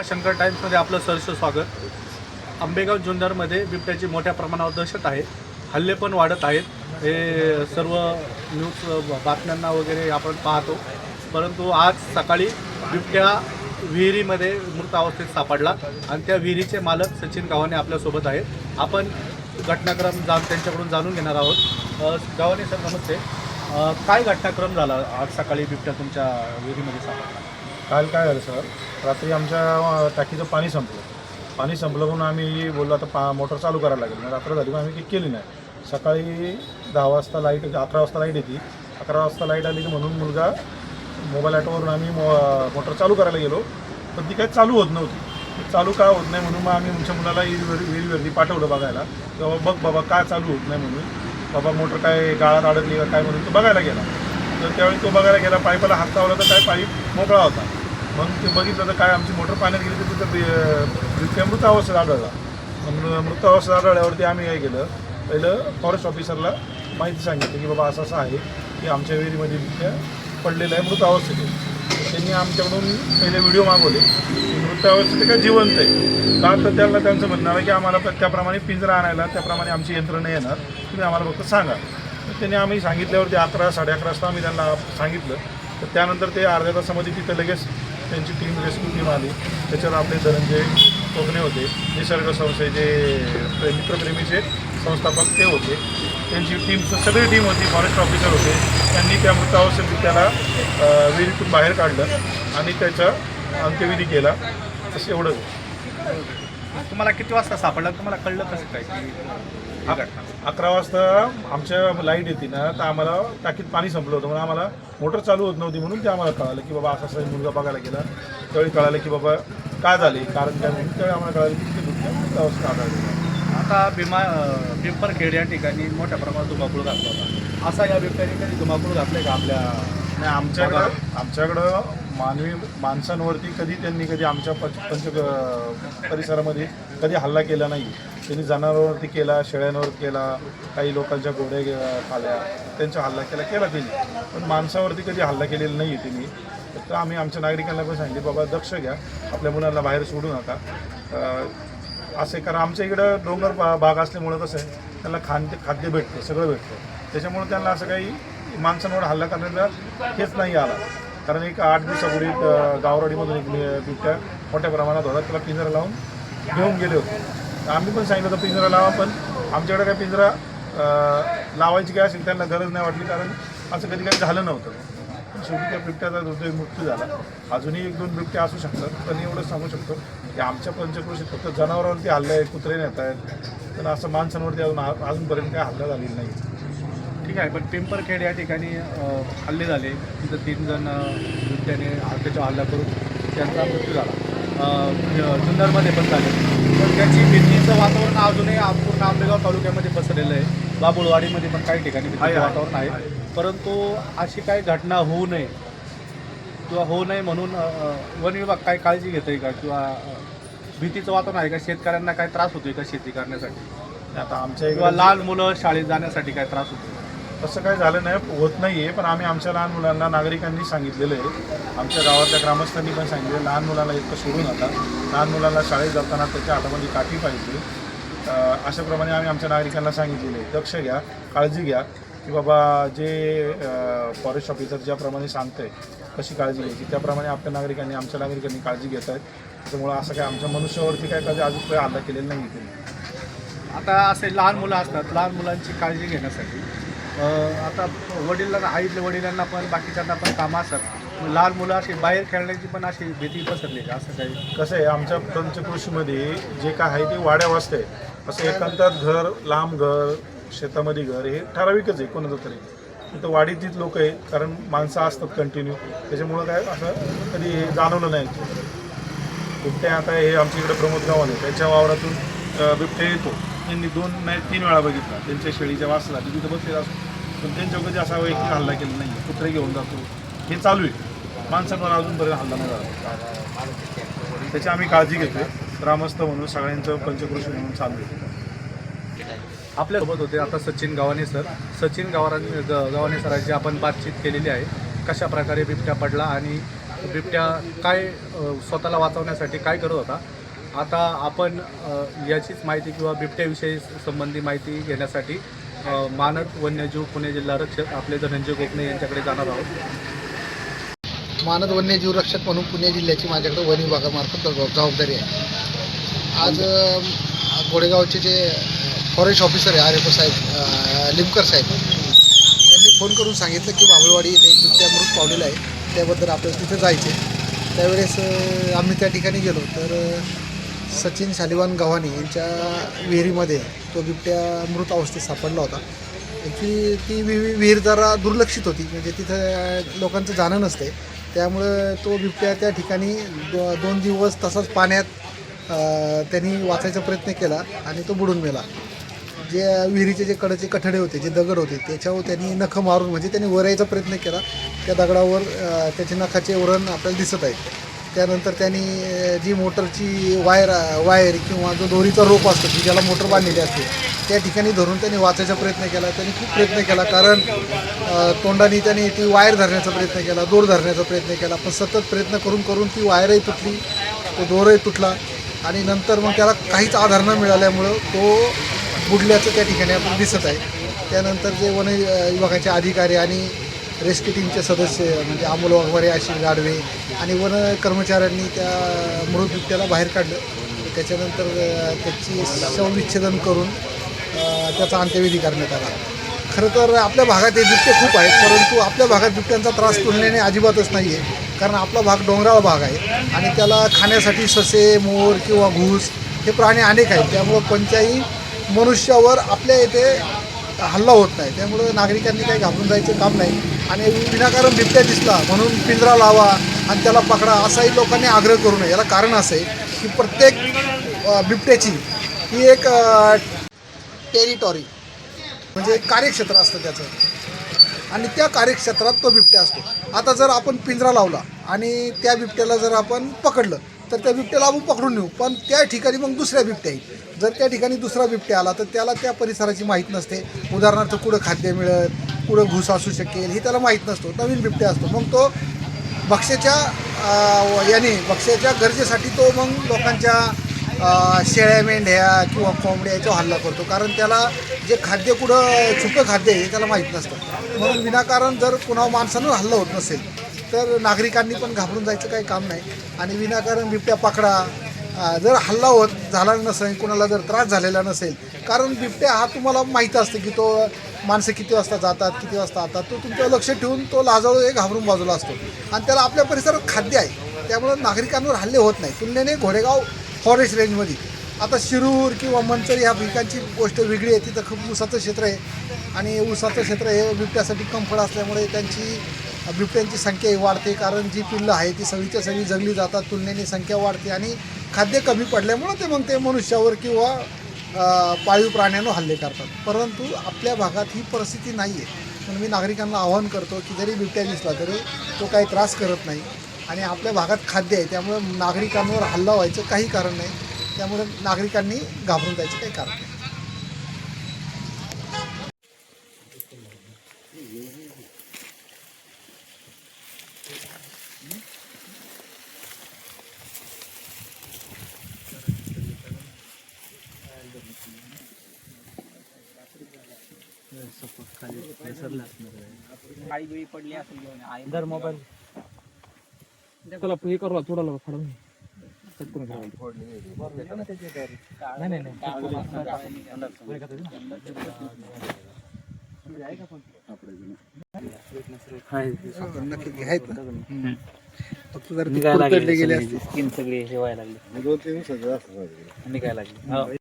शंकर टाइम्समध्ये आपलं सहर्ष स्वागत. आंबेगाव जुन्नरमध्ये बिबट्याची मोठ्या प्रमाणावर दहशत आहे. हल्ले पण वाढत आहेत. हे सर्व न्यूज बातम्यांना वगैरे आपण पाहतो. परंतु आज सकाळी बिबट्या विहिरीमध्ये मृत अवस्थेत सापडला आणि त्या विहिरीचे मालक सचिन गावाने आपल्यासोबत आहेत. आपण घटनाक्रम त्यांच्याकडून जाणून घेणार आहोत. गावाने सर नमस्ते. काय घटनाक्रम झाला आज सकाळी बिबट्या तुमच्या विहिरीमध्ये सापडला? काल काय झालं सर, रात्री आमच्या टाकीचं पाणी संपलं म्हणून आम्ही बोललो आता मोटर चालू करायला लागेल. मग रात्र झाली पण आम्ही केली नाही. सकाळी 10 वाजता लाईट 11 वाजता लाईट येते. 11 वाजता लाईट आली की म्हणून मुलगा मोबाईल ॲटोवरून आम्ही मोटर चालू करायला गेलो, पण ती काही चालू होत नव्हती. चालू का होत नाही म्हणून मग आम्ही आमच्या मुलाला विहिरीवरती पाठवलं बघायला. तेव्हा बघ बाबा काय चालू होत नाही म्हणून, बाबा मोटर काय गाळात अडकली का काय म्हणून तो बघायला गेला. तर त्यावेळी तो बघायला गेला, पाईपाला हात लावला तर काय पाईप मोकळा होता. मग ते बघितलं तर काय आमची मोटर पाण्यात गेली तर तिथं मृत अवस्थेत आढळला. मृत अवस्थेत आढळल्यावरती आम्ही काय केलं, पहिलं फॉरेस्ट ऑफिसरला माहिती सांगितली की बाबा असं आहे की आमच्या विहिरीमध्ये बिबट्या पडलेलं आहे मृत अवस्थेत. त्यांनी आमच्याकडून पहिले व्हिडिओ मागवले की मृत अवस्थेत काय जिवंत आहे का, तर त्याला त्यांचं म्हणणं आहे की आम्हाला त्याप्रमाणे पिंजरा आणायला त्याप्रमाणे आमची यंत्रणा येणार, तुम्ही आम्हाला फक्त सांगा. तर त्यांनी आम्ही सांगितल्यावरती 11 साडे 11 वाजता आम्ही त्यांना सांगितलं. तर त्यानंतर ते अर्ध्या तासामध्ये तिथं लगेच त्यांची टीम रेस्क्यू टीम आली. त्याच्यावर आपले धनंजय कोकणे होते, निसर्ग संस्थेचे मित्रप्रेमीचे संस्थापक ते होते, त्यांची टीम सगळी टीम होती, फॉरेस्ट ऑफिसर होते. त्यांनी त्या मृतावस्थेत त्याला विहिरीतून बाहेर काढलं आणि त्याचा अंत्यविधी केला. असं एवढंच. तुम्हाला किती वाजता सापडला? तुम्हाला कळलं कसं काय की हा घटना? 11 वाजता आमच्या लाईट येते ना, तर आम्हाला टाकीत पाणी संपलं होतं म्हणून आम्हाला मोटर चालू होत नव्हती म्हणून ते आम्हाला कळालं की बाबा असा मुलगा बघायला गेला. त्यावेळी कळालं की बाबा काय झाले, कारण काय म्हणून त्यावेळी आम्हाला कळालं की तिथे दुसऱ्या अवस्था आढळली. आता पिंपरखेड या ठिकाणी मोठ्या प्रमाणात धुमाकूळ घातला होता. असा या बिबट्याने कधी धुमाकूळ घातलाय का आपल्या? नाही, आमच्याकडं माणसांवरती कधी आमच्या परिसरामध्ये कधी हल्ला केला नाही. त्यांनी जनावरांवरती केला, शेळ्यांवर केला, काही लोकांच्या घोड्या खाल्या, त्यांचा हल्ला केला त्यांनी, पण माणसावरती कधी हल्ला केलेला नाही आहे त्यांनी. तर आम्ही आमच्या नागरिकांना पण सांगितले बाबा दक्ष घ्या, आपल्या मुलांना बाहेर सोडू नका. असे कारण आमच्या इकडं डोंगर भाग असल्यामुळं कसं आहे, त्यांना खाद्य भेटतं, सगळं भेटतं. त्याच्यामुळे त्यांना असं काही माणसांवर हल्ला करण्याचा हेच नाही आला. कारण एक 8 दिवसापूर्वी गावराडीमधून एक बिबट्या मोठ्या प्रमाणात होता, त्याला पिंजरा लावून घेऊन गेले होते. आम्ही पण सांगितलं होतं पिंजरा लावा, पण आमच्याकडे काय पिंजरा लावायची काय असेल त्यांना गरज नाही वाटली, कारण असं कधी काही झालं नव्हतं. पण शेवटी त्या बिबट्याचा दुर्दैवी मृत्यू झाला. अजूनही 1-2 बिबट्या असू शकतात, पण एवढंच सांगू शकतो की आमच्या पंचक्रोशीत फक्त जनावरांवरती हल्ले आहेत, कुत्रे नेत आहेत, पण असं माणसांवरती अजूनपर्यंत काही हल्ला झालेला नाही. ठीक आहे, पण पिंपरखेड या ठिकाणी हल्ले झाले, तिथं 3 जण बिबट्याने त्याच्यावर हल्ला करून त्यांचा मृत्यू झाला. जुन्नरमध्ये पण झाले, पण त्याची भीतीचं वातावरण अजूनही पूर्ण आंबेगाव तालुक्यामध्ये पसरलेलं आहे. बाबुळवाडीमध्ये पण काही ठिकाणी भीतीचं वातावरण आहे. परंतु अशी काही घटना होऊ नये किंवा होऊ नये म्हणून वन विभाग काय काळजी घेत आहे का, किंवा भीतीचं वातावरण आहे का? शेतकऱ्यांना काय त्रास होतोय का शेती करण्यासाठी? आता आमच्या किंवा लहान मुलं शाळेत जाण्यासाठी काय त्रास होतो? तसं काही झालं नाही, होत नाही आहे. पण आम्ही आमच्या लहान मुलांना नागरिकांनी सांगितलेलं आहे, आमच्या गावातल्या ग्रामस्थांनी पण सांगितलं, लहान मुलांना इतकं सोडू नका. लहान मुलांना शाळेत जाताना त्याच्या हातामध्ये काठी पाहिजे. अशाप्रमाणे आम्ही आमच्या नागरिकांना सांगितलेलं आहे. लक्ष घ्या, काळजी घ्या की बाबा जे फॉरेस्ट ऑफिसर ज्याप्रमाणे सांगतं आहे कशी काळजी घ्यायची, त्याप्रमाणे आमच्या नागरिकांनी काळजी घेत आहेत. त्यामुळं असं काय आमच्या मनुष्यावरती काय कधी अजून काही हल्ला केलेला नाही आहे. आता असे लहान मुलं असतात, लहान मुलांची काळजी घेण्यासाठी आता वडिलांना पण बाकीच्यांना पण कामं असतात. लहान मुलं अशी बाहेर खेळण्याची पण अशी भीती पसरली का? असं काही कसं आहे, आमच्या पंचक्रोशीमध्ये जे काय आहे ते वाड्या वाजतं आहे. असं एकांतात घर, लांब घर, शेतामध्ये घर हे ठराविकच आहे कोणाचं तरी. तिथं वाडीतीच लोक आहेत, कारण माणसं असतात कंटिन्यू, त्याच्यामुळं काय असं कधी जाणवलं नाही. बिबट्या आता हे आमच्या इकडे प्रमोद गावाने त्याच्या वावरातून बिबट्या येतो. त्यांनी 2 नाही 3 वेळा बघितला. त्यांच्या शेळीच्या वासला तिथं बसलेला असतो, पण त्यांच्यावर कधी असा वैयक्तिक हल्ला केला नाही. कुत्रे घेऊन जातो हे चालू आहे, माणसांवर अजूनपर्यंत हल्ला नाही झाला. त्याची आम्ही काळजी घेतो ग्रामस्थ म्हणून, सगळ्यांचं पंचक्रोशी म्हणून चालू आहे. आपल्यासोबत होते आता सचिन गावाने सर. सचिन गावाने सरांची आपण बातचीत केलेली आहे, कशा प्रकारे बिबट्या पडला आणि बिबट्या काय स्वतःला वाचवण्यासाठी काय करत होता. आता आपण याचीच माहिती किंवा बिबट्याविषयी संबंधी माहिती घेण्यासाठी मानद वन्यजीव पुणे जिल्हा रक्षक आपले धनंजय गोपने यांच्याकडे जाणार आहोत. मानद वन्यजीव रक्षक म्हणून पुणे जिल्ह्याची माझ्याकडे वन विभागामार्फत जबाबदारी आहे. आज गोडेगावचे जे फॉरेस्ट ऑफिसर आहे RFO साहेब लिमकर साहेब यांनी फोन करून सांगितलं की बाभळवाडी इथे एक बिबट्या मृत पावलेला आहे, त्याबद्दल आपल्याला तिथे जायचे. त्यावेळेस आम्ही त्या ठिकाणी गेलो तर सचिन शालिवान गव्हाणे यांच्या विहिरीमध्ये तो बिबट्या मृत अवस्थेत सापडला होता. ॲक्च्युली ती विहीर जरा दुर्लक्षित होती, म्हणजे तिथं लोकांचं जाणं नसते, त्यामुळं तो बिबट्या त्या ठिकाणी 2 दिवस तसाच पाण्यात त्यांनी वाचायचा प्रयत्न केला आणि तो बुडून मेला. जे विहिरीचे जे कडचे कठडे होते, जे दगड होते, त्याच्यावर त्यांनी नखं मारून म्हणजे त्यांनी वर यायचा प्रयत्न केला. त्या दगडावर त्याचे नखाचे वरण आपल्याला दिसत आहे. त्यानंतर त्यांनी जी मोटरची वायर किंवा जो दोरीचा रोप असतो की ज्याला मोटर बांधलेली असते त्या ठिकाणी धरून त्यांनी वाचायचा प्रयत्न केला. त्यांनी खूप प्रयत्न केला, कारण तोंडाने त्यांनी ती वायर धरण्याचा प्रयत्न केला, दोर धरण्याचा प्रयत्न केला, पण सतत प्रयत्न करून करून ती वायरही तुटली, तो दोरही तुटला आणि नंतर मग त्याला काहीच आधार न मिळाल्यामुळं तो बुडल्याचं त्या ठिकाणी आपल्याला दिसत आहे. त्यानंतर जे वन विभागाचे अधिकारी आणि रेस्क्यू टीमचे सदस्य म्हणजे अमोल वाघमारे, आशिष गाडवे आणि वन कर्मचाऱ्यांनी त्या मृत बिबट्याला बाहेर काढलं. त्याच्यानंतर त्याची शवविच्छेदन करून त्याचा अंत्यविधी करण्यात आला. खरं तर आपल्या भागात हे बिबटे खूप आहेत, परंतु आपल्या भागात बिबट्यांचा त्रास तुलनेने अजिबातच नाही आहे, कारण आपला भाग डोंगराळ भाग आहे आणि त्याला खाण्यासाठी ससे, मोर किंवा घूस हे प्राणी अनेक आहेत. त्यामुळं कोणत्याही मनुष्यावर आपल्या येथे हल्ला होत नाही. त्यामुळं नागरिकांनी काही घाबरून जायचं काम नाही आणि विनाकारण बिबट्या दिसला म्हणून पिंजरा लावा आणि त्याला पकडा असाही लोकांनी आग्रह करू नये. याला कारण असं आहे की प्रत्येक बिबट्याची ही एक टेरिटॉरी म्हणजे कार्यक्षेत्र असतं त्याचं आणि त्या कार्यक्षेत्रात तो बिबट्या असतो. आता जर आपण पिंजरा लावला आणि त्या बिबट्याला जर आपण पकडलं तर त्या बिबट्याला आपण पकडून नेऊ, पण त्या ठिकाणी मग दुसऱ्या बिबट्या येईल. जर त्या ठिकाणी दुसरा बिबट्या आला तर त्याला त्या परिसराची माहीत नसते. उदाहरणार्थ कुठं खाद्य मिळत, कुठं घुस असू शकेल हे त्याला माहीत नसतो. नवीन बिबट्या असतो, मग तो भक्ष्याच्या गरजेसाठी तो मग लोकांच्या शेळ्या, मेंढ्या किंवा कोंबड्या याच्यावर हल्ला करतो, कारण त्याला जे खाद्य कुठं छुपं खाद्य आहे हे त्याला माहीत नसतं. म्हणून विनाकारण जर कुणा माणसानं हल्ला होत नसेल तर नागरिकांनी पण घाबरून जायचं काही काम नाही आणि विनाकारण बिबट्या पकडा. जर हल्ला झाला नसेल, कोणाला जर त्रास झालेला नसेल, कारण बिबट्या हा तुम्हाला माहीत असतं की तो माणसं किती वाजता जातात, किती वाजता येतात, तो तुमचं लक्ष ठेवून तो लाजाळू घाबरून बाजूला असतो आणि त्याला आपल्या परिसरात खाद्य आहे. त्यामुळं नागरिकांवर हल्ले होत नाही. तुलनेने घोडेगाव फॉरेस्ट रेंजमध्ये आता शिरूर किंवा मंचर ह्या पिकांची गोष्ट वेगळी आहे. तिथं खूप ऊसाचं क्षेत्र आहे आणि ऊसाचं क्षेत्र हे बिबट्यासाठी कमफळ असल्यामुळे बिबट्यांची संख्याही वाढते, कारण जी पिल्लं आहे ती सगळीच्या सगळी जगली जातात, तुलनेने संख्या वाढते आणि खाद्य कमी पडल्यामुळं ते मनुष्यावर किंवा पाळीव प्राण्यांवर हल्ले करतात. परंतु आपल्या भागात ही परिस्थिती नाही आहे. म्हणून मी नागरिकांना आवाहन करतो की जरी बिबट्या दिसला तरी तो काही त्रास करत नाही आणि आपल्या भागात खाद्य आहे, त्यामुळे नागरिकांवर हल्ला व्हायचं काही कारण नाही. त्यामुळे नागरिकांनी घाबरून जायचं काही कारण नाही. काळी बिळी पडली असेल घेऊन दर मोबाईल त्याला हे करू थोडा लवकर फाडून नक्की आहेत ना, फक्त जर ते कुरतडले गेले असते. स्किन सगळी हे व्हायला लागली, निघायला लागली.